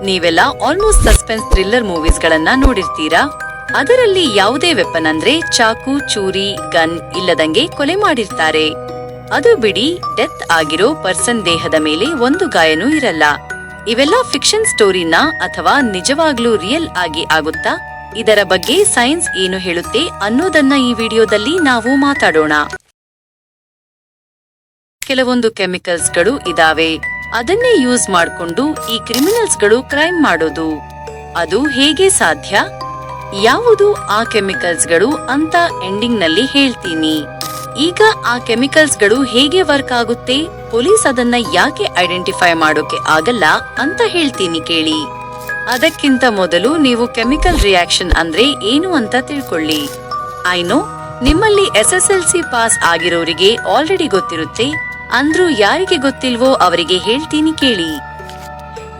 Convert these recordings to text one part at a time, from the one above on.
ನೀವೆಲ್ಲ almost suspense thriller movies ಗಳನ್ನ ನೋಡಿರ್ತೀರಾ. ಅದರಲ್ಲಿ ಯಾವುದೇ ವೆಪನ್ ಅಂದ್ರೆ ಚಾಕು, ಚೂರಿ, ಗನ್ ಇಲ್ಲದಂಗೆ ಕೊಲೆ ಮಾಡಿರ್ತಾರೆ. ಅದು ಬಿಡಿ, ಡೆತ್ ಆಗಿರೋ ಪರ್ಸನ್ ದೇಹದ ಮೇಲೆ ಒಂದು ಗಾಯನೂ ಇರಲ್ಲ. ಇವೆಲ್ಲ ಫಿಕ್ಷನ್ ಸ್ಟೋರಿನ ಅಥವಾ ನಿಜವಾಗ್ಲೂ ರಿಯಲ್ ಆಗಿ ಆಗುತ್ತಾ? ಇದರ ಬಗ್ಗೆ ಸೈನ್ಸ್ ಏನು ಹೇಳುತ್ತೆ ಅನ್ನೋದನ್ನ ಈ ವಿಡಿಯೋದಲ್ಲಿ ನಾವು ಮಾತಾಡೋಣ. ಕೆಲವೊಂದು ಕೆಮಿಕಲ್ಸ್ಗಳು ಇದಾವೆ, ಅದನ್ನೇ ಯೂಸ್ ಮಾಡ್ಕೊಂಡು ಈ ಕ್ರಿಮಿನಲ್ಸ್ಗಳು ಕ್ರೈಮ್ ಮಾಡೋದು. ಅದು ಹೇಗೆ ಸಾಧ್ಯ? ಯಾವುದು ಆ ಕೆಮಿಕಲ್ಸ್ಗಳು ಅಂತ ಎಂಡಿಂಗ್ ನಲ್ಲಿ ಹೇಳ್ತೀನಿ. ಈಗ ಆ ಕೆಮಿಕಲ್ಸ್ಗಳು ಹೇಗೆ ವರ್ಕ್ ಆಗುತ್ತೆ, ಪೊಲೀಸ್ ಅದನ್ನ ಯಾಕೆ ಐಡೆಂಟಿಫೈ ಮಾಡೋಕೆ ಆಗಲ್ಲ ಅಂತ ಹೇಳ್ತೀನಿ ಕೇಳಿ. ಅದಕ್ಕಿಂತ ಮೊದಲು ನೀವು ಕೆಮಿಕಲ್ ರಿಯಾಕ್ಷನ್ ಅಂದ್ರೆ ಏನು ಅಂತ ತಿಳ್ಕೊಳ್ಳಿ. ಐನೋ ನಿಮ್ಮಲ್ಲಿ SSLC ಪಾಸ್ ಆಗಿರೋರಿಗೆ ಆಲ್ರೆಡಿ ಗೊತ್ತಿರುತ್ತೆ, ಅಂದ್ರೂ ಯಾರಿಗೆ ಗೊತ್ತಿಲ್ವೋ ಅವರಿಗೆ ಹೇಳ್ತೀನಿ ಕೇಳಿ.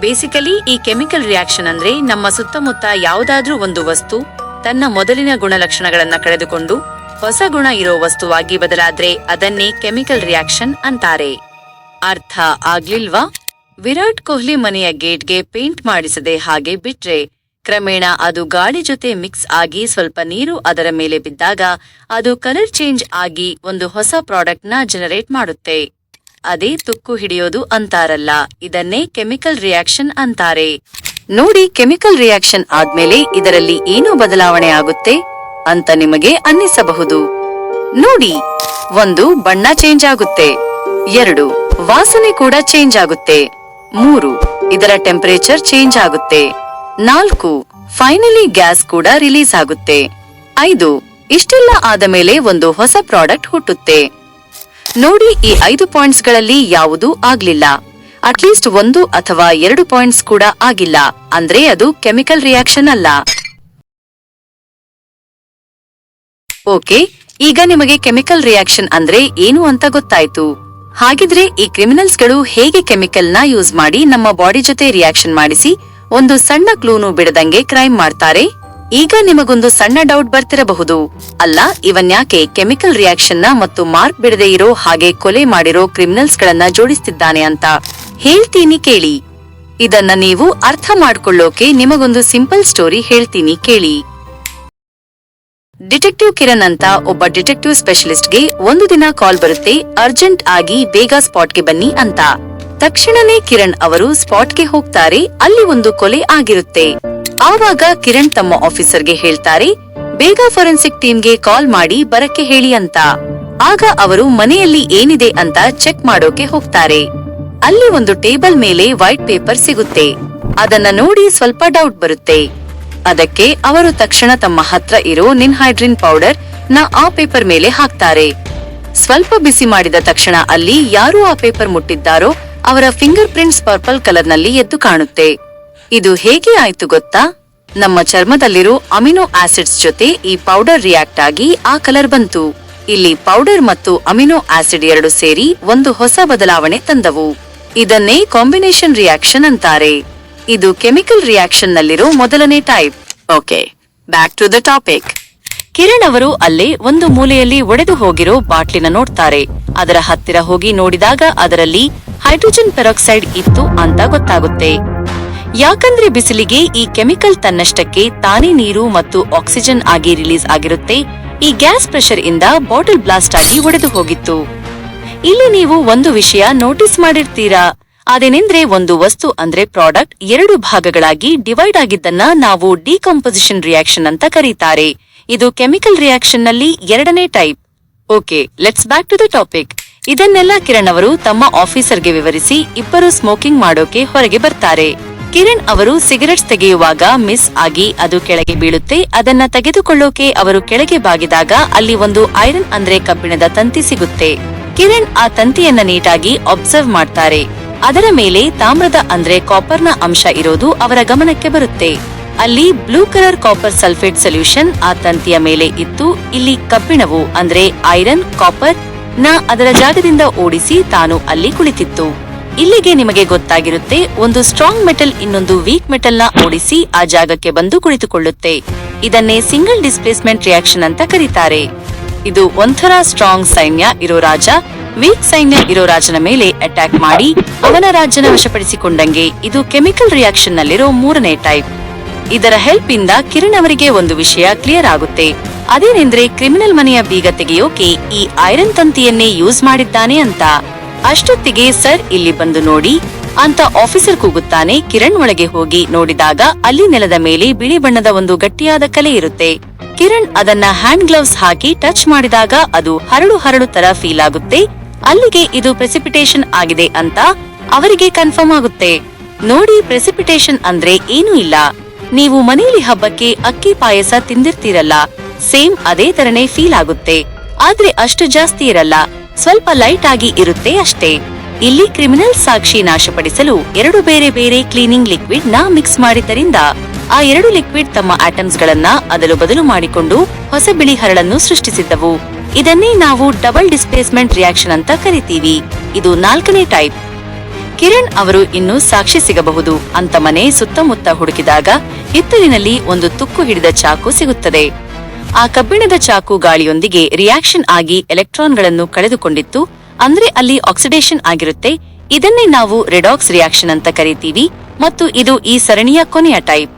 ಬೇಸಿಕಲಿ ಈ ಕೆಮಿಕಲ್ ರಿಯಾಕ್ಷನ್ ಅಂದ್ರೆ ನಮ್ಮ ಸುತ್ತಮುತ್ತ ಯಾವುದಾದ್ರೂ ಒಂದು ವಸ್ತು ತನ್ನ ಮೊದಲಿನ ಗುಣಲಕ್ಷಣಗಳನ್ನ ಕಳೆದುಕೊಂಡು ಹೊಸ ಗುಣ ಇರೋ ವಸ್ತುವಾಗಿ ಬದಲಾದ್ರೆ ಅದನ್ನೇ ಕೆಮಿಕಲ್ ರಿಯಾಕ್ಷನ್ ಅಂತಾರೆ. ಅರ್ಥ ಆಗ್ಲಿಲ್ವಾ? ವಿರಾಟ್ ಕೊಹ್ಲಿ ಮನೆಯ ಗೇಟ್ಗೆ ಪೇಂಟ್ ಮಾಡಿಸದೆ ಹಾಗೆ ಬಿಟ್ರೆ ಕ್ರಮೇಣ ಅದು ಗಾಳಿ ಜೊತೆ ಮಿಕ್ಸ್ ಆಗಿ ಸ್ವಲ್ಪ ನೀರು ಅದರ ಮೇಲೆ ಬಿದ್ದಾಗ ಅದು ಕಲರ್ ಚೇಂಜ್ ಆಗಿ ಒಂದು ಹೊಸ ಪ್ರಾಡಕ್ಟ್ ನ ಜನರೇಟ್ ಮಾಡುತ್ತೆ. ಅದೇ ತುಕ್ಕು ಹಿಡಿಯೋದು ಅಂತಾರಲ್ಲ, ಇದನ್ನೇ ಕೆಮಿಕಲ್ ರಿಯಾಕ್ಷನ್ ಅಂತಾರೆ. ನೋಡಿ, ಕೆಮಿಕಲ್ ರಿಯಾಕ್ಷನ್ ಆದ್ಮೇಲೆ ಇದರಲ್ಲಿ ಏನು ಬದಲಾವಣೆ ಆಗುತ್ತೆ ಅಂತ ನಿಮಗೆ ಅನ್ನಿಸಬಹುದು. ನೋಡಿ, 1 ಬಣ್ಣ ಚೇಂಜ್ ಆಗುತ್ತೆ, 2 ವಾಸನೆ ಕೂಡ ಚೇಂಜ್ ಆಗುತ್ತೆ, 3 ಇದರ ಟೆಂಪರೇಚರ್ ಚೇಂಜ್ ಆಗುತ್ತೆ, 4 ಫೈನಲಿ ಗ್ಯಾಸ್ ಕೂಡ ರಿಲೀಸ್ ಆಗುತ್ತೆ, 5 ಇಷ್ಟೆಲ್ಲ ಆದ ಮೇಲೆ ಒಂದು ಹೊಸ ಪ್ರಾಡಕ್ಟ್ ಹುಟ್ಟುತ್ತೆ. ನೋಡಿ, ಈ 5 ಪಾಯಿಂಟ್ಸ್ ಗಳಲ್ಲಿ ಯಾವುದೂ ಆಗ್ಲಿಲ್ಲ, ಅಟ್ಲೀಸ್ಟ್ 1 ಅಥವಾ 2 ಪಾಯಿಂಟ್ಸ್ ಕೂಡ ಆಗಿಲ್ಲ ಅಂದ್ರೆ ಅದು ಕೆಮಿಕಲ್ ರಿಯಾಕ್ಷನ್ ಅಲ್ಲ. ಓಕೆ, ಈಗ ನಿಮಗೆ ಕೆಮಿಕಲ್ ರಿಯಾಕ್ಷನ್ ಅಂದ್ರೆ ಏನು ಅಂತ ಗೊತ್ತಾಯ್ತು. ಹಾಗಿದ್ರೆ ಈ ಕ್ರಿಮಿನಲ್ಸ್ಗಳು ಹೇಗೆ ಕೆಮಿಕಲ್ ನ ಯೂಸ್ ಮಾಡಿ ನಮ್ಮ ಬಾಡಿ ಜೊತೆ ರಿಯಾಕ್ಷನ್ ಮಾಡಿಸಿ ಒಂದು ಸಣ್ಣ ಕ್ಲೂನು ಬಿಡದಂಗೆ ಕ್ರೈಮ್ ಮಾಡ್ತಾರೆ? ಈಗ ನಿಮಗೊಂದು ಸಣ್ಣ ಡೌಟ್ ಬರ್ತಿರಬಹುದು, ಅಲ್ಲ ಇವನ್ಯಾಕೆ ಕೆಮಿಕಲ್ ರಿಯಾಕ್ಷನ್ ನ ಮತ್ತು ಮಾರ್ಕ್ ಬಿಡದೆ ಇರೋ ಹಾಗೆ ಕೊಲೆ ಮಾಡಿರೋ ಕ್ರಿಮಿನಲ್ಸ್ ಗಳನ್ನ ಜೋಡಿಸ್ತಿದ್ದಾನೆ ಅಂತ. ಹೇಳ್ತೀನಿ ಕೇಳಿ. ಇದನ್ನ ನೀವು ಅರ್ಥ ಮಾಡ್ಕೊಳ್ಳೋಕೆ ನಿಮಗೊಂದು ಸಿಂಪಲ್ ಸ್ಟೋರಿ ಹೇಳ್ತೀನಿ ಕೇಳಿ. ಡಿಟೆಕ್ಟಿವ್ ಕಿರಣ್ ಅಂತ ಒಬ್ಬ ಡಿಟೆಕ್ಟಿವ್ ಸ್ಪೆಷಲಿಸ್ಟ್ಗೆ ಒಂದು ದಿನ ಕಾಲ್ ಬರುತ್ತೆ, ಅರ್ಜೆಂಟ್ ಆಗಿ ಬೇಗ ಸ್ಪಾಟ್ಗೆ ಬನ್ನಿ ಅಂತ. ತಕ್ಷಣನೇ ಕಿರಣ್ ಅವರು ಸ್ಪಾಟ್ಗೆ ಹೋಗ್ತಾರೆ. ಅಲ್ಲಿ ಒಂದು ಕೊಲೆ ಆಗಿರುತ್ತೆ. ಆವಾಗ ಕಿರಣ್ ತಮ್ಮ ಆಫೀಸರ್ಗೆ ಹೇಳ್ತಾರೆ, ಬೇಗ ಫೋರೆನ್ಸಿಕ್ ಟೀಮ್ಗೆ ಕಾಲ್ ಮಾಡಿ ಬರಕ್ಕೆ ಹೇಳಿ ಅಂತ. ಆಗ ಅವರು ಮನೆಯಲ್ಲಿ ಏನಿದೆ ಅಂತ ಚೆಕ್ ಮಾಡೋಕೆ ಹೋಗ್ತಾರೆ. ಅಲ್ಲಿ ಒಂದು ಟೇಬಲ್ ಮೇಲೆ ವೈಟ್ ಪೇಪರ್ ಸಿಗುತ್ತೆ. ಅದನ್ನ ನೋಡಿ ಸ್ವಲ್ಪ ಡೌಟ್ ಬರುತ್ತೆ. ಅದಕ್ಕೆ ಅವರು ತಕ್ಷಣ ತಮ್ಮ ಹತ್ರ ಇರೋ ನಿನ್ಹೈಡ್ರಿನ್ ಪೌಡರ್ ನ ಆ ಪೇಪರ್ ಮೇಲೆ ಹಾಕ್ತಾರೆ. ಸ್ವಲ್ಪ ಬಿಸಿ ಮಾಡಿದ ತಕ್ಷಣ ಅಲ್ಲಿ ಯಾರು ಆ ಪೇಪರ್ ಮುಟ್ಟಿದ್ದಾರೋ ಅವರ ಫಿಂಗರ್ ಪ್ರಿಂಟ್ಸ್ ಪರ್ಪಲ್ ಕಲರ್ ನಲ್ಲಿ ಎದ್ದು ಕಾಣುತ್ತೆ. ಇದು ಹೇಗೆ ಆಯ್ತು ಗೊತ್ತಾ? ನಮ್ಮ ಚರ್ಮದಲ್ಲಿರೋ ಅಮಿನೋ ಆಸಿಡ್ಸ್ ಜೊತೆ ಈ ಪೌಡರ್ ರಿಯಾಕ್ಟ್ ಆಗಿ ಆ ಕಲರ್ ಬಂತು. ಇಲ್ಲಿ ಪೌಡರ್ ಮತ್ತು ಅಮಿನೋ ಆಸಿಡ್ 2 ಸೇರಿ ಒಂದು ಹೊಸ ಬದಲಾವಣೆ ತಂದವು. ಇದನ್ನೇ ಕಾಂಬಿನೇಷನ್ ರಿಯಾಕ್ಷನ್ ಅಂತಾರೆ. ಇದು ಕೆಮಿಕಲ್ ರಿಯಾಕ್ಷನ್ ನಲ್ಲಿರೋ ಮೊದಲನೇ type. Okay, back to the topic. Kiran ಅವರು ಅಲ್ಲೇ ಒಂದು ಮೂಲೆಯಲ್ಲಿ ಒಡೆದು ಹೋಗಿರೋ ಬಾಟ್ಲಿನ ನೋಡ್ತಾರೆ. ಅದರ ಹತ್ತಿರ ಹೋಗಿ ನೋಡಿದಾಗ ಅದರಲ್ಲಿ ಹೈಡ್ರೋಜನ್ ಪೆರಾಕ್ಸೈಡ್ ಇತ್ತು ಅಂತ ಗೊತ್ತಾಗುತ್ತೆ. ಯಾಕಂದ್ರೆ ಬಿಸಿಲಿಗೆ ಈ ಕೆಮಿಕಲ್ ತನ್ನಷ್ಟಕ್ಕೆ ತಾನೇ ನೀರು ಮತ್ತು ಆಕ್ಸಿಜನ್ ಆಗಿ ರಿಲೀಸ್ ಆಗಿರುತ್ತೆ. ಈ ಗ್ಯಾಸ್ ಪ್ರೆಷರ್ ಇಂದ ಬಾಟಲ್ ಬ್ಲಾಸ್ಟ್ ಆಗಿ ಒಡೆದು ಹೋಗಿತ್ತು. ಇಲ್ಲಿ ನೀವು ಒಂದು ವಿಷಯ ನೋಟಿಸ್ ಮಾಡಿರ್ತೀರಾ, ಅದೇನೆಂದ್ರೆ ಒಂದು ವಸ್ತು ಅಂದ್ರೆ ಪ್ರಾಡಕ್ಟ್ 2 ಭಾಗಗಳಾಗಿ ಡಿವೈಡ್ ಆಗಿದ್ದನ್ನ ನಾವು ಡಿಕಂಪೋಸಿಷನ್ ರಿಯಾಕ್ಷನ್ ಅಂತ ಕರೀತಾರೆ. ಇದು ಕೆಮಿಕಲ್ ರಿಯಾಕ್ಷನ್ ನಲ್ಲಿ 2ನೇ type. Okay, let's back to the topic. ಇದನ್ನೆಲ್ಲ ಕಿರಣ್ ಅವರು ತಮ್ಮ ಆಫೀಸರ್ಗೆ ವಿವರಿಸಿ ಇಬ್ಬರು ಸ್ಮೋಕಿಂಗ್ ಮಾಡೋಕೆ ಹೊರಗೆ ಬರ್ತಾರೆ. ಕಿರಣ್ ಅವರು ಸಿಗರೆಟ್ಸ್ ತೆಗೆಯುವಾಗ ಮಿಸ್ ಆಗಿ ಅದು ಕೆಳಗೆ ಬೀಳುತ್ತೆ. ಅದನ್ನ ತೆಗೆದುಕೊಳ್ಳೋಕೆ ಅವರು ಕೆಳಗೆ ಬಾಗಿದಾಗ ಅಲ್ಲಿ ಒಂದು ಐರನ್ ಅಂದ್ರೆ ಕಬ್ಬಿಣದ ತಂತಿ ಸಿಗುತ್ತೆ. ಕಿರಣ್ ಆ ತಂತಿಯನ್ನ ನೀಟಾಗಿ ಅಬ್ಸರ್ವ್ ಮಾಡ್ತಾರೆ. ಅದರ ಮೇಲೆ ತಾಮ್ರದ ಅಂದ್ರೆ ಕಾಪರ್ನ ಅಂಶ ಇರೋದು ಅವರ ಗಮನಕ್ಕೆ ಬರುತ್ತೆ. ಅಲ್ಲಿ blue colour copper sulphate solution ಆ ತಂತಿಯ ಮೇಲೆ ಇತ್ತು. ಇಲ್ಲಿ ಕಬ್ಬಿಣವು ಅಂದ್ರೆ ಐರನ್ ಕಾಪರ್ ನ ಅದರ ಜಾಗದಿಂದ ಓಡಿಸಿ ತಾನು ಅಲ್ಲಿ ಕುಳಿತಿತ್ತು. ಇಲ್ಲಿಗೆ ನಿಮಗೆ ಗೊತ್ತಾಗಿರುತ್ತೆ, ಒಂದು ಸ್ಟ್ರಾಂಗ್ ಮೆಟಲ್ ಇನ್ನೊಂದು ವೀಕ್ ಮೆಟಲ್ ನ ಓಡಿಸಿ ಆ ಜಾಗಕ್ಕೆ ಬಂದು ಕುಳಿತುಕೊಳ್ಳುತ್ತೆ. ಇದನ್ನೇ ಸಿಂಗಲ್ ಡಿಸ್ಪ್ಲೇಸ್ಮೆಂಟ್ ರಿಯಾಕ್ಷನ್ ಅಂತ ಕರೀತಾರೆ. ಇದು ಒಂಥರ ಸ್ಟ್ರಾಂಗ್ ಸೈನ್ಯ ಇರೋ ರಾಜ ವೀಕ್ ಸೈನ್ಯ ಇರೋ ರಾಜನ ಮೇಲೆ ಅಟ್ಯಾಕ್ ಮಾಡಿ ಅವನ ರಾಜ್ಯನ ವಶಪಡಿಸಿಕೊಂಡಂಗೆ. ಇದು ಕೆಮಿಕಲ್ ರಿಯಾಕ್ಷನ್ ನಲ್ಲಿರೋ 3ನೇ ಟೈಪ್. ಇದರ ಹೆಲ್ಪ್ ಇಂದ ಕಿರಣ್ ಅವರಿಗೆ ಒಂದು ವಿಷಯ ಕ್ಲಿಯರ್ ಆಗುತ್ತೆ. ಅದೇನೆಂದ್ರೆ ಕ್ರಿಮಿನಲ್ ಮನೆಯ ಬೀಗ ತೆಗೆಯೋಕೆ ಈ ಐರನ್ ತಂತಿಯನ್ನೇ ಯೂಸ್ ಮಾಡಿದ್ದಾನೆ ಅಂತ. ಅಷ್ಟೊತ್ತಿಗೆ ಸರ್ ಇಲ್ಲಿ ಬಂದು ನೋಡಿ ಅಂತ ಆಫೀಸರ್ ಕೂಗುತ್ತಾನೆ. ಕಿರಣ್ ಒಳಗೆ ಹೋಗಿ ನೋಡಿದಾಗ ಅಲ್ಲಿ ನೆಲದ ಮೇಲೆ ಬಿಳಿ ಬಣ್ಣದ ಒಂದು ಗಟ್ಟಿಯಾದ ಕಲೆ ಇರುತ್ತೆ. ಕಿರಣ್ ಅದನ್ನ ಹ್ಯಾಂಡ್ ಗ್ಲೌಸ್ ಹಾಕಿ ಟಚ್ ಮಾಡಿದಾಗ ಅದು ಹರಳು ತರ ಫೀಲ್ ಆಗುತ್ತೆ. ಅಲ್ಲಿಗೆ ಇದು ಪ್ರೆಸಿಪಿಟೇಷನ್ ಆಗಿದೆ ಅಂತ ಅವರಿಗೆ ಕನ್ಫರ್ಮ್ ಆಗುತ್ತೆ. ನೋಡಿ, ಪ್ರೆಸಿಪಿಟೇಷನ್ ಅಂದ್ರೆ ಏನೂ ಇಲ್ಲ. ನೀವು ಮನೆಯಲ್ಲಿ ಹಬ್ಬಕ್ಕೆ ಅಕ್ಕಿ ಪಾಯಸ ತಿಂದಿರ್ತೀರಲ್ಲ, ಸೇಮ್ ಅದೇ ತರನೇ ಫೀಲ್ ಆಗುತ್ತೆ. ಆದ್ರೆ ಅಷ್ಟು ಜಾಸ್ತಿ ಇರಲ್ಲ, ಸ್ವಲ್ಪ ಲೈಟ್ ಆಗಿ ಇರುತ್ತೆ ಅಷ್ಟೇ. ಇಲ್ಲಿ ಕ್ರಿಮಿನಲ್ ಸಾಕ್ಷಿ ನಾಶಪಡಿಸಲು 2 ಬೇರೆ ಬೇರೆ ಕ್ಲೀನಿಂಗ್ ಲಿಕ್ವಿಡ್ ನ ಮಿಕ್ಸ್ ಮಾಡಿದ್ದರಿಂದ ಆ 2 ಲಿಕ್ವಿಡ್ ತಮ್ಮ ಆಟಮ್ಸ್ ಗಳನ್ನ ಅದಲು ಬದಲು ಮಾಡಿಕೊಂಡು ಹೊಸ ಬಿಳಿ ಹರಳನ್ನು ಸೃಷ್ಟಿಸಿದ್ದವು. ಇದನ್ನೇ ನಾವು ಡಬಲ್ ಡಿಸ್ಪ್ಲೇಸ್ಮೆಂಟ್ ರಿಯಾಕ್ಷನ್ ಅಂತ ಕರಿತೀವಿ. ಇದು 4ನೇ ಟೈಪ್. ಕಿರಣ್ ಅವರು ಇನ್ನೂ ಸಾಕ್ಷಿ ಸಿಗಬಹುದು ಅಂತ ಮನೆ ಸುತ್ತಮುತ್ತ ಹುಡುಕಿದಾಗ ಹಿತ್ತಲಿನಲ್ಲಿ ಒಂದು ತುಕ್ಕು ಹಿಡಿದ ಚಾಕು ಸಿಗುತ್ತದೆ. ಆ ಕಬ್ಬಿಣದ ಚಾಕು ಗಾಳಿಯೊಂದಿಗೆ ರಿಯಾಕ್ಷನ್ ಆಗಿ ಎಲೆಕ್ಟ್ರಾನ್ಗಳನ್ನು ಕಳೆದುಕೊಂಡಿತ್ತು. ಅಂದ್ರೆ ಅಲ್ಲಿ ಆಕ್ಸಿಡೇಷನ್ ಆಗಿರುತ್ತೆ. ಇದನ್ನೇ ನಾವು ರೆಡಾಕ್ಸ್ ರಿಯಾಕ್ಷನ್ ಅಂತ ಕರಿತೀವಿ ಮತ್ತು ಇದು ಈ ಸರಣಿಯ ಕೊನೆಯ ಟೈಪ್.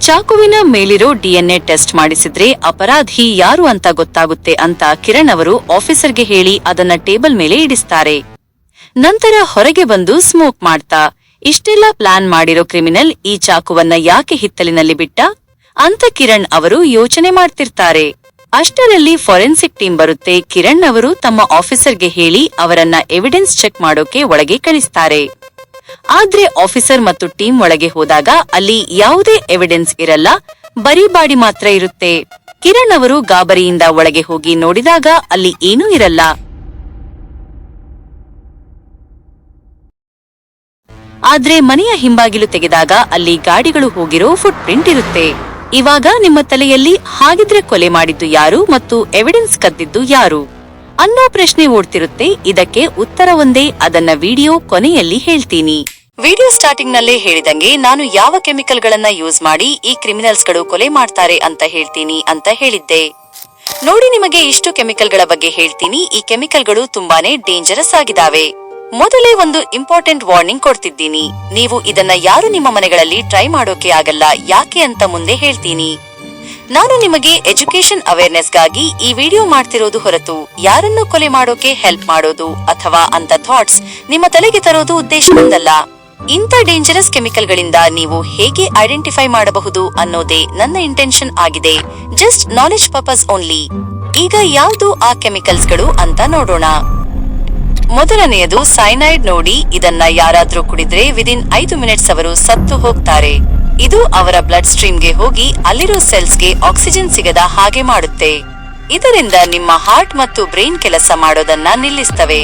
ಚಾಕುವಿನ ಮೇಲಿರೋ DNA ಟೆಸ್ಟ್ ಮಾಡಿಸಿದ್ರೆ ಅಪರಾಧಿ ಯಾರು ಅಂತ ಗೊತ್ತಾಗುತ್ತೆ ಅಂತ ಕಿರಣ್ ಅವರು ಆಫೀಸರ್ಗೆ ಹೇಳಿ ಅದನ್ನ ಟೇಬಲ್ ಮೇಲೆ ಇಡಿಸ್ತಾರೆ. ನಂತರ ಹೊರಗೆ ಬಂದು ಸ್ಮೋಕ್ ಮಾಡ್ತಾ ಇಷ್ಟೆಲ್ಲ ಪ್ಲಾನ್ ಮಾಡಿರೋ ಕ್ರಿಮಿನಲ್ ಈ ಚಾಕುವನ್ನ ಯಾಕೆ ಹಿತ್ತಲಿನಲ್ಲಿ ಬಿಟ್ಟ ಅಂತ ಕಿರಣ್ ಅವರು ಯೋಚನೆ ಮಾಡ್ತಿರ್ತಾರೆ. ಅಷ್ಟರಲ್ಲಿ ಫಾರೆನ್ಸಿಕ್ ಟೀಮ್ ಬರುತ್ತೆ. ಕಿರಣ್ ಅವರು ತಮ್ಮ ಆಫೀಸರ್ಗೆ ಹೇಳಿ ಅವರನ್ನ ಎವಿಡೆನ್ಸ್ ಚೆಕ್ ಮಾಡೋಕೆ ಒಳಗೆ ಕಳಿಸ್ತಾರೆ. ಆದ್ರೆ ಆಫೀಸರ್ ಮತ್ತು ಟೀಮ್ ಒಳಗೆ ಹೋದಾಗ ಅಲ್ಲಿ ಯಾವುದೇ ಎವಿಡೆನ್ಸ್ ಇರಲ್ಲ, ಬರೀ ಬಾಡಿ ಮಾತ್ರ ಇರುತ್ತೆ. ಕಿರಣ್ ಅವರು ಗಾಬರಿಯಿಂದ ಒಳಗೆ ಹೋಗಿ ನೋಡಿದಾಗ ಅಲ್ಲಿ ಏನೂ ಇರಲ್ಲ. ಆದ್ರೆ ಮನೆಯ ಹಿಂಬಾಗಿಲು ತೆಗೆದಾಗ ಅಲ್ಲಿ ಗಾಡಿಗಳು ಹೋಗಿರೋ ಫುಟ್ ಪ್ರಿಂಟ್ ಇರುತ್ತೆ. ಇವಾಗ ನಿಮ್ಮ ತಲೆಯಲ್ಲಿ ಹಾಗಿದ್ರೆ ಕೊಲೆ ಮಾಡಿದ್ದು ಯಾರು ಮತ್ತು ಎವಿಡೆನ್ಸ್ ಕದ್ದಿದ್ದು ಯಾರು ಅನ್ನೋ ಪ್ರಶ್ನೆ ಓಡ್ತಿರುತ್ತೆ. ಇದಕ್ಕೆ ಉತ್ತರ ಒಂದೇ, ಅದನ್ನ ವಿಡಿಯೋ ಕೊನೆಯಲ್ಲಿ ಹೇಳ್ತೀನಿ. ವಿಡಿಯೋ ಸ್ಟಾರ್ಟಿಂಗ್ ನಲ್ಲೇ ಹೇಳಿದಂಗೆ ನಾನು ಯಾವ ಕೆಮಿಕಲ್ ಗಳನ್ನ ಯೂಸ್ ಮಾಡಿ ಈ ಕ್ರಿಮಿನಲ್ಸ್ ಗಳು ಕೊಲೆ ಮಾಡ್ತಾರೆ ಅಂತ ಹೇಳ್ತೀನಿ ಅಂತ ಹೇಳಿದ್ದೆ. ನೋಡಿ, ನಿಮಗೆ ಇಷ್ಟು ಕೆಮಿಕಲ್ ಗಳ ಬಗ್ಗೆ ಹೇಳ್ತೀನಿ. ಈ ಕೆಮಿಕಲ್ ಗಳು ತುಂಬಾನೇ ಡೇಂಜರಸ್ ಆಗಿದಾವೆ. ಮೊದಲೇ ಒಂದು ಇಂಪಾರ್ಟೆಂಟ್ ವಾರ್ನಿಂಗ್ ಕೊಡ್ತಿದ್ದೀನಿ. ನೀವು ಇದನ್ನ ಯಾರು ನಿಮ್ಮ ಮನೆಗಳಲ್ಲಿ ಟ್ರೈ ಮಾಡೋಕೆ ಆಗಲ್ಲ. ಯಾಕೆ ಅಂತ ಮುಂದೆ ಹೇಳ್ತೀನಿ. ನಾನು ನಿಮಗೆ ಎಜುಕೇಶನ್ ಅವೇರ್ನೆಸ್ಗಾಗಿ ಈ ವಿಡಿಯೋ ಮಾಡ್ತಿರೋದು ಹೊರತು ಯಾರನ್ನು ಕೊಲೆ ಮಾಡೋಕೆ ಹೆಲ್ಪ್ ಮಾಡೋದು ಅಥವಾ ಅಂತ ಥಾಟ್ಸ್ ನಿಮ್ಮ ತಲೆಗೆ ತರೋದು ಉದ್ದೇಶದಿಂದಲ್ಲ. ಇಂಥ ಡೇಂಜರಸ್ ಕೆಮಿಕಲ್ ಗಳಿಂದ ನೀವು ಹೇಗೆ ಐಡೆಂಟಿಫೈ ಮಾಡಬಹುದು ಅನ್ನೋದೇ ನನ್ನ ಇಂಟೆನ್ಷನ್ ಆಗಿದೆ. Just knowledge purpose only. ಈಗ ಯಾವುದು ಆ ಕೆಮಿಕಲ್ಸ್ ಗಳು ಅಂತ ನೋಡೋಣ. ಮೊದಲನೆಯದು ಸೈನೈಡ್. ನೋಡಿ, ಇದನ್ನ ಯಾರಾದ್ರೂ ಕುಡಿದ್ರೆ ವಿದಿನ್ 5 ಮಿನಿಟ್ಸ್ ಅವರು ಸತ್ತು ಹೋಗ್ತಾರೆ. ಇದು ಅವರ ಬ್ಲಡ್ ಸ್ಟ್ರೀಮ್ಗೆ ಹೋಗಿ ಅಲ್ಲಿರೋ ಸೆಲ್ಸ್ಗೆ ಆಕ್ಸಿಜನ್ ಸಿಗದ ಹಾಗೆ ಮಾಡುತ್ತೆ. ಇದರಿಂದ ನಿಮ್ಮ ಹಾರ್ಟ್ ಮತ್ತು ಬ್ರೈನ್ ಕೆಲಸ ಮಾಡೋದನ್ನ ನಿಲ್ಲಿಸ್ತವೆ.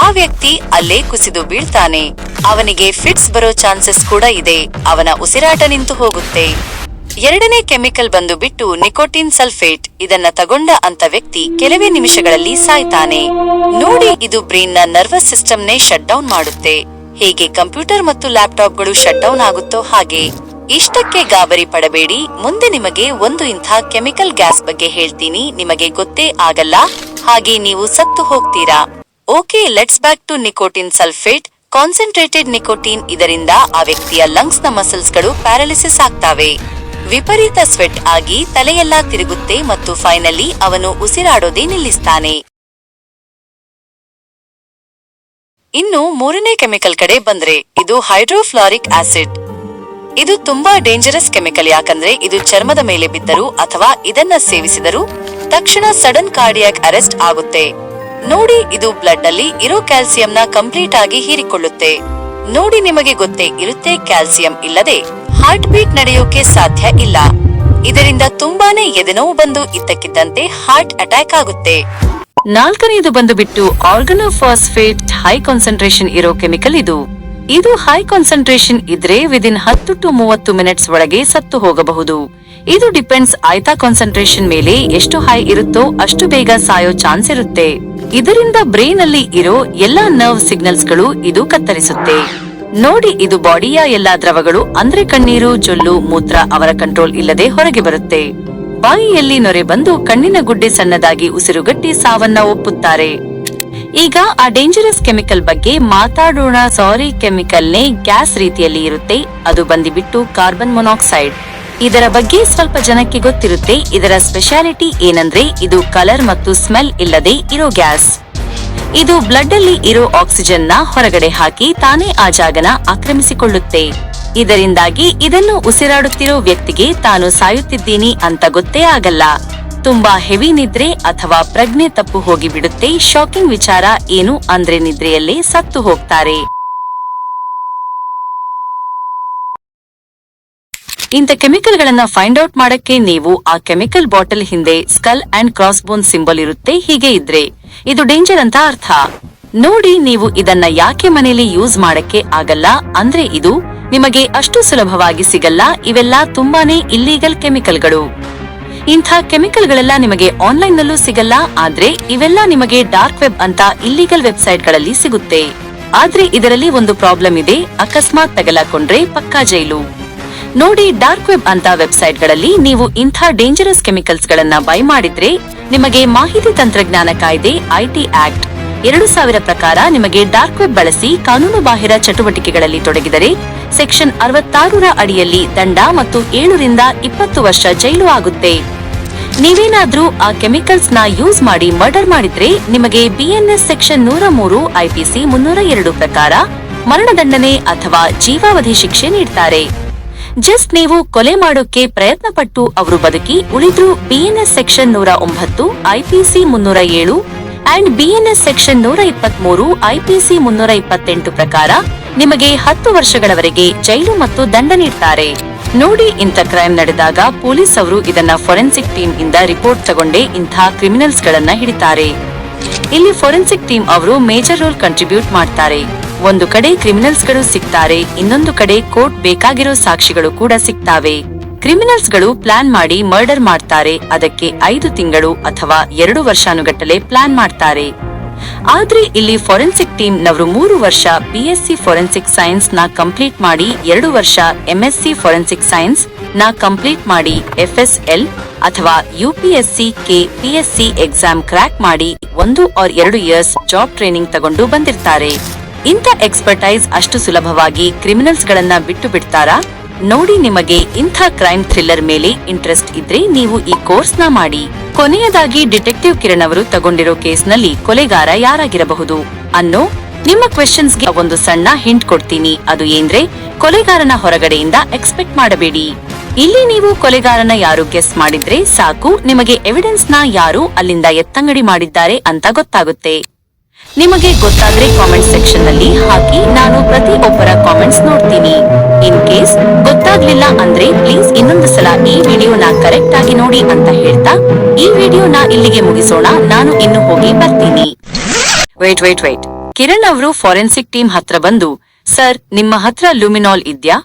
ಆ ವ್ಯಕ್ತಿ ಅಲ್ಲೇ ಕುಸಿದು ಬೀಳ್ತಾನೆ. ಅವನಿಗೆ ಫಿಟ್ಸ್ ಬರೋ ಚಾನ್ಸಸ್ ಕೂಡ ಇದೆ. ಅವನ ಉಸಿರಾಟ ನಿಂತು ಹೋಗುತ್ತೆ. ಎರಡನೇ ಕೆಮಿಕಲ್ ಬಂದು ಬಿಟ್ಟು ನಿಕೋಟಿನ್ ಸಲ್ಫೇಟ್. ಇದನ್ನ ತಗೊಂಡ ಅಂತ ವ್ಯಕ್ತಿ ಕೆಲವೇ ನಿಮಿಷಗಳಲ್ಲಿ ಸಾಯ್ತಾನೆ. ನೋಡಿ, ಇದು ಬ್ರೈನ್ ನ ನರ್ವಸ್ ಸಿಸ್ಟಮ್ ನೇ ಶಟ್ ಡೌನ್ ಮಾಡುತ್ತೆ. ಹೇಗೆ ಕಂಪ್ಯೂಟರ್ ಮತ್ತು ಲ್ಯಾಪ್ಟಾಪ್ ಗಳು ಶಟ್ ಡೌನ್ ಆಗುತ್ತೋ ಹಾಗೆ. ಇಷ್ಟಕ್ಕೆ ಗಾಬರಿ ಪಡಬೇಡಿ. ಮುಂದೆ ನಿಮಗೆ ಒಂದು ಇಂಥ ಕೆಮಿಕಲ್ ಗ್ಯಾಸ್ ಬಗ್ಗೆ ಹೇಳ್ತೀನಿ. ನಿಮಗೆ ಗೊತ್ತೇ ಆಗಲ್ಲ, ಹಾಗೆ ನೀವು ಸತ್ತು ಹೋಗ್ತೀರಾ. Okay, let's back to nicotine sulphate. Concentrated nicotine. ಇದರಿಂದ ಆ ವ್ಯಕ್ತಿಯ ಲಂಗ್ಸ್ ನ ಮಸಲ್ಸ್ ಗಳು ಪ್ಯಾರಾಲಿಸಿಸ್ ಆಗ್ತಾವೆ. ವಿಪರೀತ ಸ್ವೆಟ್ ಆಗಿ ತಲೆಯೆಲ್ಲಾ ತಿರುಗುತ್ತೆ ಮತ್ತು ಫೈನಲಿ ಅವನು ಉಸಿರಾಡೋದೇ ನಿಲ್ಲಿಸ್ತಾನೆ. ಇನ್ನು ಮೂರನೇ ಕೆಮಿಕಲ್ ಕಡೆ ಬಂದ್ರೆ ಇದು ಹೈಡ್ರೋಫ್ಲಾರಿಕ್ ಆಸಿಡ್. ಇದು ತುಂಬಾ ಡೇಂಜರಸ್ ಕೆಮಿಕಲ್. ಯಾಕಂದ್ರೆ ಇದು ಚರ್ಮದ ಮೇಲೆ ಬಿದ್ದರೂ ಅಥವಾ ಇದನ್ನ ಸೇವಿಸಿದರೂ ತಕ್ಷಣ ಸಡನ್ ಕಾರ್ಡಿಯಾಕ್ ಅರೆಸ್ಟ್ ಆಗುತ್ತೆ. ನೋಡಿ, ಇದು ಬ್ಲಡ್ ಅಲ್ಲಿ ಇರೋ ಕ್ಯಾಲ್ಸಿಯಂನ ಕಂಪ್ಲೀಟ್ ಆಗಿ ಹೀರಿಕೊಳ್ಳುತ್ತೆ. ನೋಡಿ, ನಿಮಗೆ ಗೊತ್ತೇ ಇರುತ್ತೆ, ಕ್ಯಾಲ್ಸಿಯಂ ಇಲ್ಲದೆ ಹಾರ್ಟ್ ಬೀಟ್ ನಡೆಯೋಕೆ ಸಾಧ್ಯ ಇಲ್ಲ. ಇದರಿಂದ ತುಂಬಾನೇ ಎದೆನೋವು ಬಂದು ಇದ್ದಕ್ಕಿದ್ದಂತೆ ಹಾರ್ಟ್ ಅಟ್ಯಾಕ್ ಆಗುತ್ತೆ. ನಾಲ್ಕನೆಯದು ಬಂದು ಬಿಟ್ಟು ಆರ್ಗನೋಫಾಸ್ಫೇಟ್. ಹೈ ಕಾನ್ಸಂಟ್ರೇಷನ್ ಇರೋ ಕೆಮಿಕಲ್ ಇದು. ಇದು ಹೈ ಕಾನ್ಸಂಟ್ರೇಷನ್ ಇದ್ರೆ ವಿದಿನ್ 10 to 30 ಮಿನಿಟ್ಸ್ ಒಳಗೆ ಸತ್ತು ಹೋಗಬಹುದು. ಇದು ಡಿಪೆಂಡ್ಸ್ ಆಯ್ತಾ ಕಾನ್ಸಂಟ್ರೇಷನ್ ಮೇಲೆ. ಎಷ್ಟು ಹೈ ಇರುತ್ತೋ ಅಷ್ಟು ಬೇಗ ಸಾಯೋ ಚಾನ್ಸ್ ಇರುತ್ತೆ. ಇದರಿಂದ ಬ್ರೈನ್ ಅಲ್ಲಿ ಇರೋ ಎಲ್ಲಾ ನರ್ವ್ ಸಿಗ್ನಲ್ಸ್ ಗಳು ಇದು ಕತ್ತರಿಸುತ್ತೆ. ನೋಡಿ, ಇದು ಬಾಡಿಯ ಎಲ್ಲಾ ದ್ರವಗಳು ಅಂದ್ರೆ ಕಣ್ಣೀರು, ಜೊಲ್ಲು, ಮೂತ್ರ ಅವರ ಕಂಟ್ರೋಲ್ ಇಲ್ಲದೆ ಹೊರಗೆ ಬರುತ್ತೆ. ಬಾಯಿಯಲ್ಲಿ ನೊರೆ ಬಂದು ಕಣ್ಣಿನ ಗುಡ್ಡೆ ಸಣ್ಣದಾಗಿ ಉಸಿರುಗಟ್ಟಿ ಸಾವನ್ನ ಒಪ್ಪುತ್ತಾರೆ. ಈಗ ಆ ಡೇಂಜರಸ್ ಕೆಮಿಕಲ್ ಬಗ್ಗೆ ಮಾತಾಡೋಣ. ಸಾರಿ, ಕೆಮಿಕಲ್ನೇ ಗ್ಯಾಸ್ ರೀತಿಯಲ್ಲಿ ಇರುತ್ತೆ. ಅದು ಬಂದಿಬಿಟ್ಟು ಕಾರ್ಬನ್ ಮೊನಾಕ್ಸೈಡ್. ಇದರ ಬಗ್ಗೆ ಸ್ವಲ್ಪ ಜನಕ್ಕೆ ಗೊತ್ತಿರುತ್ತೆ. ಇದರ ಸ್ಪೆಷಾಲಿಟಿ ಏನಂದ್ರೆ ಇದು ಕಲರ್ ಮತ್ತು ಸ್ಮೆಲ್ ಇಲ್ಲದೆ ಇರೋ ಗ್ಯಾಸ್. ಇದು ಬ್ಲಡ್ ಅಲ್ಲಿ ಇರೋ ಆಕ್ಸಿಜನ್ ನ ಹೊರಗಡೆ ಹಾಕಿ ತಾನೇ ಆ ಜಾಗನ ಆಕ್ರಮಿಸಿಕೊಳ್ಳುತ್ತೆ. ಇದರಿಂದಾಗಿ ಇದನ್ನು ಉಸಿರಾಡುತ್ತಿರೋ ವ್ಯಕ್ತಿಗೆ ತಾನು ಸಾಯುತ್ತಿದ್ದೀನಿ ಅಂತ ಗೊತ್ತೇ ಆಗಲ್ಲ. ತುಂಬಾ ಹೆವಿ ನಿದ್ರೆ ಅಥವಾ ಪ್ರಜ್ಞೆ ತಪ್ಪು ಹೋಗಿ ಬಿಡುತ್ತೆ. ಶಾಕಿಂಗ್ ವಿಚಾರ ಏನು ಅಂದ್ರೆ ನಿದ್ರೆಯಲ್ಲೇ ಸತ್ತು ಹೋಗ್ತಾರೆ. ಇಂಥ ಕೆಮಿಕಲ್ ಗಳನ್ನ ಫೈಂಡ್ ಔಟ್ ಮಾಡಕ್ಕೆ ನೀವು ಆ ಕೆಮಿಕಲ್ ಬಾಟಲ್ ಹಿಂದೆ skull and cross bone symbol ಇರುತ್ತೆ. ಹೀಗೆ ಇದ್ರೆ ಇದು ಡೇಂಜರ್ ಅಂತ ಅರ್ಥ. ನೋಡಿ, ನೀವು ಇದನ್ನ ಯಾಕೆ ಮನೆಯಲ್ಲಿ ಯೂಸ್ ಮಾಡಕ್ಕೆ ಆಗಲ್ಲ ಅಂದ್ರೆ ಇದು ನಿಮಗೆ ಅಷ್ಟು ಸುಲಭವಾಗಿ ಸಿಗಲ್ಲ. ಇವೆಲ್ಲ ತುಂಬಾನೇ ಇಲ್ಲೀಗಲ್ ಕೆಮಿಕಲ್ಗಳು. ಇಂಥ ಕೆಮಿಕಲ್ಗಳೆಲ್ಲ ನಿಮಗೆ ಆನ್ಲೈನ್ ನಲ್ಲೂ ಸಿಗಲ್ಲ. ಆದ್ರೆ ಇವೆಲ್ಲ ನಿಮಗೆ ಡಾರ್ಕ್ ವೆಬ್ ಅಂತ ಇಲ್ಲೀಗಲ್ ವೆಬ್ಸೈಟ್ ಗಳಲ್ಲಿ ಸಿಗುತ್ತೆ. ಆದ್ರೆ ಇದರಲ್ಲಿ ಒಂದು ಪ್ರಾಬ್ಲಮ್ ಇದೆ. ಅಕಸ್ಮಾತ್ ತಗಲಾಕೊಂಡ್ರೆ ಪಕ್ಕಾ ಜೈಲು. ನೋಡಿ, ಡಾರ್ಕ್ ವೆಬ್ ಅಂತ ವೆಬ್ಸೈಟ್ ಗಳಲ್ಲಿ ನೀವು ಇಂಥ ಡೇಂಜರಸ್ ಕೆಮಿಕಲ್ಸ್ ಗಳನ್ನ ಬೈ ಮಾಡಿದ್ರೆ ನಿಮಗೆ ಮಾಹಿತಿ ತಂತ್ರಜ್ಞಾನ ಕಾಯ್ದೆ ಐಟಿ ಆಕ್ಟ್ 2000 ಪ್ರಕಾರ ನಿಮಗೆ ಡಾರ್ಕ್ ವೆಬ್ ಬಳಸಿ ಕಾನೂನು ಬಾಹಿರ ಚಟುವಟಿಕೆಗಳಲ್ಲಿ ತೊಡಗಿದರೆ ಸೆಕ್ಷನ್ 66ರ ಅಡಿಯಲ್ಲಿ ದಂಡ ಮತ್ತು 7 ರಿಂದ 20 ವರ್ಷ ಜೈಲು ಆಗುತ್ತೆ. ನೀವೇನಾದ್ರೂ ಆ ಕೆಮಿಕಲ್ಸ್ ನ ಯೂಸ್ ಮಾಡಿ ಮರ್ಡರ್ ಮಾಡಿದ್ರೆ ನಿಮಗೆ ಬಿಎನ್ಎಸ್ ಸೆಕ್ಷನ್ 103 ಐಪಿಸಿ 302 ಪ್ರಕಾರ ಮರಣದಂಡನೆ ಅಥವಾ ಜೀವಾವಧಿ ಶಿಕ್ಷೆ ನೀಡ್ತಾರೆ. ಜಸ್ಟ್ ನೀವು ಕೊಲೆ ಮಾಡೋಕೆ ಪ್ರಯತ್ನ ಪಟ್ಟು ಅವರು ಬದುಕಿ ಉಳಿದ್ರು BNS section 109 IPC 307 and BNS section 123 IPC 328 ಪ್ರಕಾರ ನಿಮಗೆ 10 ವರ್ಷಗಳವರೆಗೆ ಜೈಲು ಮತ್ತು ದಂಡ ನೀಡ್ತಾರೆ. ನೋಡಿ, ಇಂಥ ಕ್ರೈಮ್ ನಡೆದಾಗ ಪೊಲೀಸ್ ಅವರು ಇದನ್ನ ಫೋರೆನ್ಸಿಕ್ ಟೀಮ್ ಇಂದ ರಿಪೋರ್ಟ್ ತಗೊಂಡೇ ಇಂಥ ಕ್ರಿಮಿನಲ್ಸ್ ಗಳನ್ನ ಹಿಡಿತಾರೆ. ಇಲ್ಲಿ ಫೋರೆನ್ಸಿಕ್ ಟೀಮ್ ಅವರು ಮೇಜರ್ ರೋಲ್ ಕಂಟ್ರಿಬ್ಯೂಟ್ ಮಾಡ್ತಾರೆ. ಒಂದು ಕಡೆ ಕ್ರಿಮಿನಲ್ಸ್ ಗಳು ಸಿಗ್ತಾರೆ, ಇನ್ನೊಂದು ಕಡೆ ಕೋರ್ಟ್ ಬೇಕಾಗಿರೋ ಸಾಕ್ಷಿಗಳು ಕೂಡ ಸಿಗ್ತಾವೆ. ಕ್ರಿಮಿನಲ್ಸ್ ಗಳು ಪ್ಲಾನ್ ಮಾಡಿ ಮರ್ಡರ್ ಮಾಡ್ತಾರೆ. ಅದಕ್ಕೆ 5 ತಿಂಗಳು ಅಥವಾ 2 ವರ್ಷಾನುಗಟ್ಟಲೆ ಪ್ಲಾನ್ ಮಾಡ್ತಾರೆ. ಆದ್ರೆ ಇಲ್ಲಿ ಫೋರೆನ್ಸಿಕ್ ಟೀಮ್ ನವರು 3 ವರ್ಷ ಬಿಎಸ್ಸಿ ಫೋರೆನ್ಸಿಕ್ ಸೈನ್ಸ್ ನ ಕಂಪ್ಲೀಟ್ ಮಾಡಿ, 2 ವರ್ಷ ಎಂಎಸ್ಸಿ ಫೋರೆನ್ಸಿಕ್ ಸೈನ್ಸ್ ನ ಕಂಪ್ಲೀಟ್ ಮಾಡಿ, ಎಫ್ಎಸ್ಎಲ್ ಅಥವಾ ಯುಪಿಎಸ್ಸಿ ಕೆಪಿಎಸ್ಸಿ ಎಕ್ಸಾಮ್ ಕ್ರ್ಯಾಕ್ ಮಾಡಿ 1 or 2 ಇಯರ್ಸ್ ಜಾಬ್ ಟ್ರೈನಿಂಗ್ ತಗೊಂಡು ಬಂದಿರ್ತಾರೆ. ಇಂಥ ಎಕ್ಸ್ಪರ್ಟೈಸ್ ಅಷ್ಟು ಸುಲಭವಾಗಿ ಕ್ರಿಮಿನಲ್ಸ್ ಗಳನ್ನ ಬಿಟ್ಟು ಬಿಡ್ತಾರಾ? ನೋಡಿ, ನಿಮಗೆ ಇಂಥ ಕ್ರೈಮ್ ಥ್ರಿಲ್ಲರ್ ಮೇಲೆ ಇಂಟ್ರೆಸ್ಟ್ ಇದ್ರೆ ನೀವು ಈ ಕೋರ್ಸ್ ನ ಮಾಡಿ. ಕೊನೆಯದಾಗಿ ಡಿಟೆಕ್ಟಿವ್ ಕಿರಣ್ ಅವರು ತಗೊಂಡಿರೋ ಕೇಸ್ ನಲ್ಲಿ ಕೊಲೆಗಾರ ಯಾರಾಗಿರಬಹುದು ಅನ್ನೋ ನಿಮ್ಮ ಕ್ವೆಶ್ಚನ್ಸ್ ಗೆ ಒಂದು ಸಣ್ಣ ಹಿಂಟ್ ಕೊಡ್ತೀನಿ. ಅದು ಏನ್ರೆ, ಕೊಲೆಗಾರನ ಹೊರಗಡೆಯಿಂದ ಎಕ್ಸ್ಪೆಕ್ಟ್ ಮಾಡಬೇಡಿ. ಇಲ್ಲಿ ನೀವು ಕೊಲೆಗಾರನ ಯಾರು ಗೆಸ್ ಮಾಡಿದ್ರೆ ಸಾಕು, ನಿಮಗೆ ಎವಿಡೆನ್ಸ್ ನ ಯಾರು ಅಲ್ಲಿಂದ ಎತ್ತಂಗಡಿ ಮಾಡಿದ್ದಾರೆ ಅಂತ ಗೊತ್ತಾಗುತ್ತೆ. ನಿಮಗೆ ಗೊತ್ತಾದ್ರೆ ಕಾಮೆಂಟ್ ಸೆಕ್ಷನ್ ನಲ್ಲಿ ಹಾಕಿ. ನಾನು ಪ್ರತಿಯೊಬ್ಬರ ಕಾಮೆಂಟ್ಸ್ ನೋಡ್ತೀನಿ. ಇನ್ ಕೇಸ್ ಗೊತ್ತಾಗ್ಲಿಲ್ಲ ಅಂದ್ರೆ ಪ್ಲೀಸ್ ಇನ್ನೊಂದು ಸಲ ಈ ವಿಡಿಯೋನ ಕರೆಕ್ಟ್ ಆಗಿ ನೋಡಿ ಅಂತ ಹೇಳ್ತಾ ಈ ವಿಡಿಯೋನ ಇಲ್ಲಿಗೆ ಮುಗಿಸೋಣ. ನಾನು ಇನ್ನು ಹೋಗಿ ಬರ್ತೀನಿ. ವೇಟ್. ಕಿರಣ್ ಅವರು ಫೋರೆನ್ಸಿಕ್ ಟೀಮ್ ಹತ್ರ ಬಂದು, ಸರ್, ನಿಮ್ಮ ಹತ್ರ ಲುಮಿನಾಲ್ ಇದ್ಯಾ?